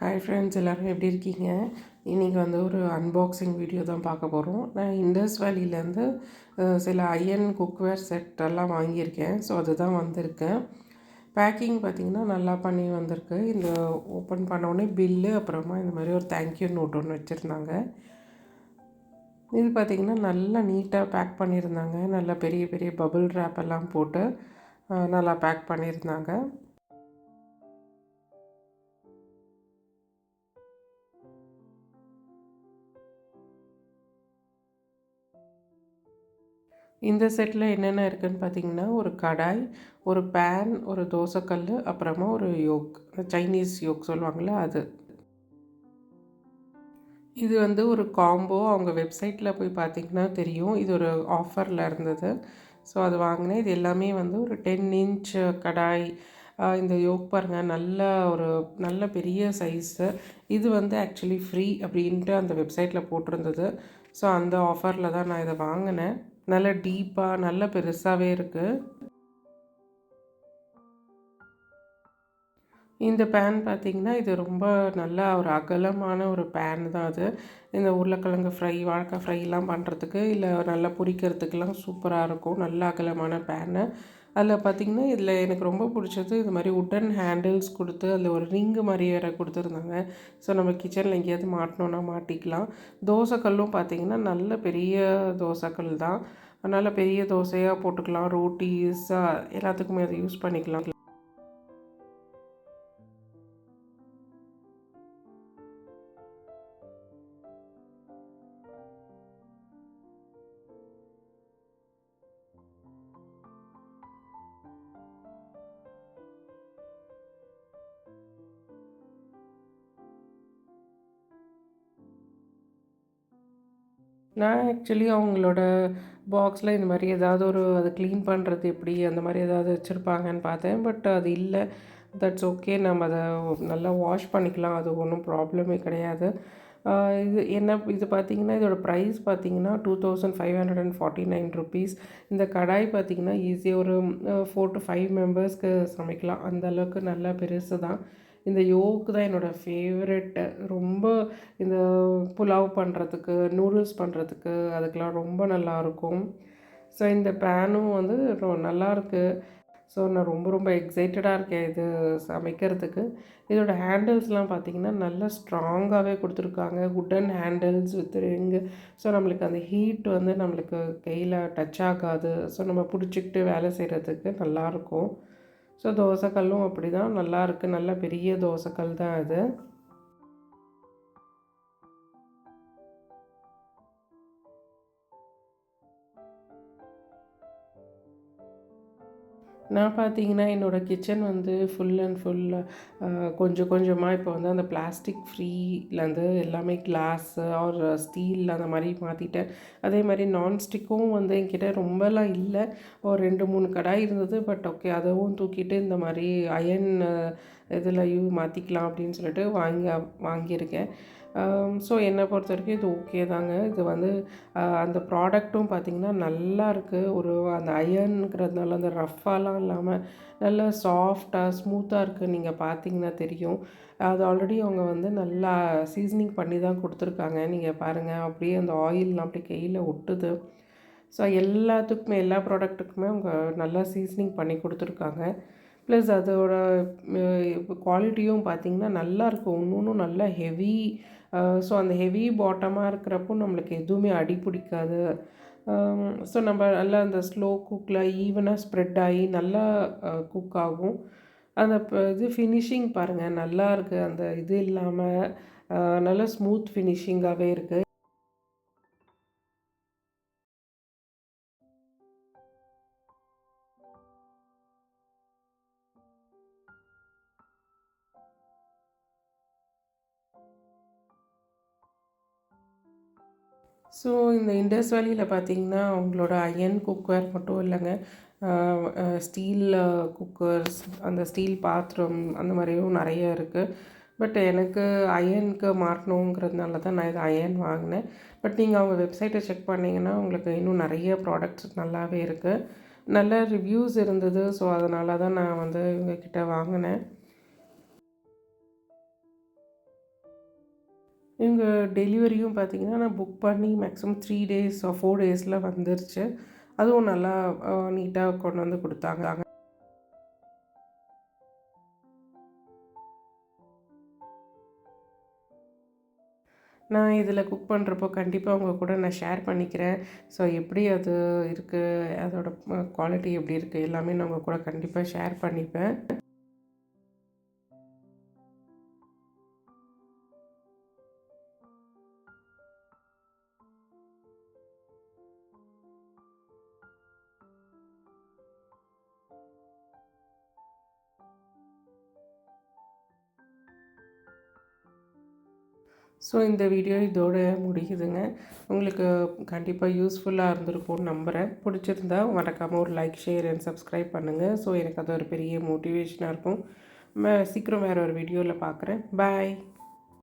Hi friends, எல்லோரும் எப்படி இருக்கீங்க? இன்றைக்கி வந்து ஒரு அன்பாக்சிங் வீடியோ தான் பார்க்க போகிறோம். நான் இண்டஸ் வேலியிலேருந்து சில அயன் குக்வேர் செட்டெல்லாம் வாங்கியிருக்கேன். ஸோ அதுதான் வந்திருக்கேன். பேக்கிங் பார்த்திங்கன்னா நல்லா பண்ணி வந்திருக்கு. இந்த ஓப்பன் பண்ணோடனே பில்லு, அப்புறமா இந்த மாதிரி ஒரு தேங்க்யூ நோட் ஒன்று வச்சுருந்தாங்க. இது பார்த்திங்கன்னா நல்லா நீட்டாக பேக் பண்ணியிருந்தாங்க. நல்லா பெரிய பெரிய பபுள் ரேப் எல்லாம் போட்டு நல்லா பேக் பண்ணியிருந்தாங்க. இந்த செட்டில் என்னென்ன இருக்குதுன்னு பார்த்தீங்கன்னா, ஒரு கடாய், ஒரு பேன், ஒரு தோசைக்கல், அப்புறமா ஒரு யோக், சைனீஸ் யோக் சொல்லுவாங்கள்ல அது. இது வந்து ஒரு காம்போ. அவங்க வெப்சைட்டில் போய் பார்த்திங்கன்னா தெரியும். இது ஒரு ஆஃபரில் இருந்தது. ஸோ அது வாங்கினேன். இது எல்லாமே வந்து ஒரு 10 இன்ச் கடாய். இந்த யோக் பாருங்கள், நல்ல பெரிய சைஸு. இது வந்து ஆக்சுவலி ஃப்ரீ அப்படின்ட்டு அந்த வெப்சைட்டில் போட்டிருந்தது. ஸோ அந்த ஆஃபரில் தான் நான் இதை வாங்கினேன். நல்ல டீப்பாக நல்ல பெருசாகவே இருக்குது. இந்த பேன் பார்த்திங்கன்னா, இது ரொம்ப நல்லா ஒரு அகலமான ஒரு பேன் தான் அது. இந்த உருளைக்கிழங்கு ஃப்ரை, வாழைக்காய் ஃப்ரைலாம் பண்ணுறதுக்கு, இல்லை நல்லா பொரிக்கிறதுக்கெலாம் சூப்பராக இருக்கும். நல்ல அகலமான பேனு. அதில் பார்த்திங்கன்னா, இதில் எனக்கு ரொம்ப பிடிச்சது இது மாதிரி உட்டன் ஹேண்டில்ஸ் கொடுத்து அதில் ஒரு ரிங்கு மாதிரி வேறு கொடுத்துருந்தாங்க. ஸோ நம்ம கிச்சனில் எங்கேயாவது மாட்டினோன்னா மாட்டிக்கலாம். தோசைக்கல்லும் பார்த்திங்கன்னா நல்ல பெரிய தோசைக்கல் தான். அதனால் பெரிய தோசையாக போட்டுக்கலாம். ரோட்டீஸ் எல்லாத்துக்குமே அதை யூஸ் பண்ணிக்கலாம். நான் ஆக்சுவலி அவங்களோட பாக்ஸில் இந்த மாதிரி ஏதாவது அதை க்ளீன் பண்ணுறது எப்படி, அந்த மாதிரி ஏதாவது வச்சுருப்பாங்கன்னு பார்த்தேன். பட் அது இல்லை. That's okay. நம்ம அதை நல்லா வாஷ் பண்ணிக்கலாம். அது ஒன்றும் ப்ராப்ளமே கிடையாது. இது பார்த்திங்கன்னா, இதோட ப்ரைஸ் பார்த்திங்கன்னா ₹2549. இந்த கடாய் பார்த்திங்கன்னா ஈஸியாக ஒரு 4 to 5 மெம்பர்ஸ்க்கு சமைக்கலாம். அந்த அளவுக்கு நல்லா பெருசு தான். இந்த யோக் தான் என்னோடய ஃபேவரெட்டு. ரொம்ப இந்த புலாவ் பண்ணுறதுக்கு, நூடுல்ஸ் பண்ணுறதுக்கு அதுக்கெலாம் ரொம்ப நல்லாயிருக்கும். ஸோ இந்த பேனும் வந்து நல்லாயிருக்கு. ஸோ நான் ரொம்ப ரொம்ப எக்ஸைட்டடாக இருக்கேன் இது சமைக்கிறதுக்கு. இதோட ஹேண்டில்ஸ்லாம் பார்த்திங்கன்னா நல்லா ஸ்ட்ராங்காகவே கொடுத்துருக்காங்க. Wooden handles with ring. So நம்மளுக்கு அந்த ஹீட் வந்து நம்மளுக்கு கையில் டச் ஆகாது. ஸோ நம்ம பிடிச்சிக்கிட்டு வேலை செய்கிறதுக்கு நல்லாயிருக்கும். ஸோ தோசைக்கல்லும் அப்படி தான் நல்லாயிருக்கு. நல்ல பெரிய தோசைக்கல் தான் அது. நான் பார்த்தீங்கன்னா, என்னோடய கிச்சன் வந்து ஃபுல் அண்ட் ஃபுல் கொஞ்சம் கொஞ்சமாக இப்போ வந்து அந்த பிளாஸ்டிக் ஃப்ரீலேருந்து எல்லாமே கிளாஸு ஆர் ஸ்டீல் அந்த மாதிரி மாற்றிட்டேன். அதே மாதிரி நான்ஸ்டிக்கும் வந்து என்கிட்ட ரொம்பலாம் இல்லை. ஒரு 2, 3 கடாய் இருந்தது. பட் ஓகே, அதுவும் தூக்கிட்டு இந்த மாதிரி அயன் இதில் மாற்றிக்கலாம் அப்படின்னு சொல்லிட்டு வாங்கியிருக்கேன். ஸோ என்னை பொறுத்த வரைக்கும் இது ஓகே தாங்க. இது வந்து அந்த ப்ராடக்ட்டும் பார்த்திங்கன்னா நல்லா இருக்குது. அந்த அயர்னுங்கிறதுனால அந்த ரஃப்பாலாம் இல்லாமல் நல்லா சாஃப்டாக ஸ்மூத்தாக இருக்குது. நீங்கள் பார்த்தீங்கன்னா தெரியும். அது ஆல்ரெடி அவங்க வந்து நல்லா சீசனிங் பண்ணி தான் கொடுத்துருக்காங்க. நீங்கள் பாருங்கள், அப்படியே அந்த ஆயில்லாம் அப்படியே கையில் ஒட்டுது. ஸோ எல்லாத்துக்குமே, எல்லா ப்ராடக்ட்டுக்குமே அவங்க நல்லா சீசனிங் பண்ணி கொடுத்துருக்காங்க. ப்ளஸ் அதோட குவாலிட்டியும் பார்த்திங்கன்னா நல்லாயிருக்கும். ஒன்றும் நல்லா ஹெவி. ஸோ அந்த ஹெவி பாட்டமாக இருக்கிறப்போ நம்மளுக்கு எதுவுமே அடி பிடிக்காது. ஸோ நம்ம நல்லா அந்த ஸ்லோ குக்கில் ஈவனாக ஸ்ப்ரெட் ஆகி நல்லா குக் ஆகும். அந்த இது ஃபினிஷிங் பாருங்கள், நல்லா இருக்குது. அந்த இது இல்லாமல் நல்லா ஸ்மூத் ஃபினிஷிங்காகவே இருக்குது. ஸோ இந்த இண்டஸ் வேலியில் பார்த்திங்கன்னா அவங்களோட அயன் குக்வேர் மட்டும் இல்லைங்க, ஸ்டீல் குக்கர்ஸ், அந்த ஸ்டீல் பாத்திரம் அந்த மாதிரியும் நிறைய இருக்குது. பட் எனக்கு அயனுக்கு மாட்டணுங்கிறதுனால தான் நான் இது அயன் வாங்கினேன். பட் நீங்கள் அவங்க வெப்சைட்டை செக் பண்ணிங்கன்னா உங்களுக்கு இன்னும் நிறைய ப்ராடக்ட்ஸ் நல்லாவே இருக்குது. நல்ல ரிவ்யூஸ் இருந்தது. ஸோ அதனால தான் நான் வந்து இவங்கக்கிட்ட வாங்கினேன். இவங்க டெலிவரியும் பார்த்திங்கன்னா நான் புக் பண்ணி மேக்ஸிமம் 3 டேஸ் 4 டேஸில் வந்துருச்சு. அதுவும் நல்லா நீட்டாக கொண்டு வந்து கொடுத்தாங்க. நான் இதில் குக் பண்ணுறப்போ கண்டிப்பாக உங்க கூட நான் ஷேர் பண்ணிக்கிறேன். ஸோ எப்படி அது இருக்குது, அதோட குவாலிட்டி எப்படி இருக்குது எல்லாமே நான் உங்க கூட கண்டிப்பாக ஷேர் பண்ணிப்பேன். ஸோ இந்த வீடியோ இதோட முடியுதுங்க. உங்களுக்கு கண்டிப்பாக யூஸ்ஃபுல்லாக இருந்திருக்கும்னு நம்புகிறேன். பிடிச்சிருந்தா மறக்காமல் ஒரு லைக், ஷேர் அண்ட் சப்ஸ்கிரைப் பண்ணுங்கள். ஸோ எனக்கு அது ஒரு பெரிய மோட்டிவேஷனாக இருக்கும். சீக்கிரம் வேறு ஒரு வீடியோவில் பார்க்குறேன். பாய்.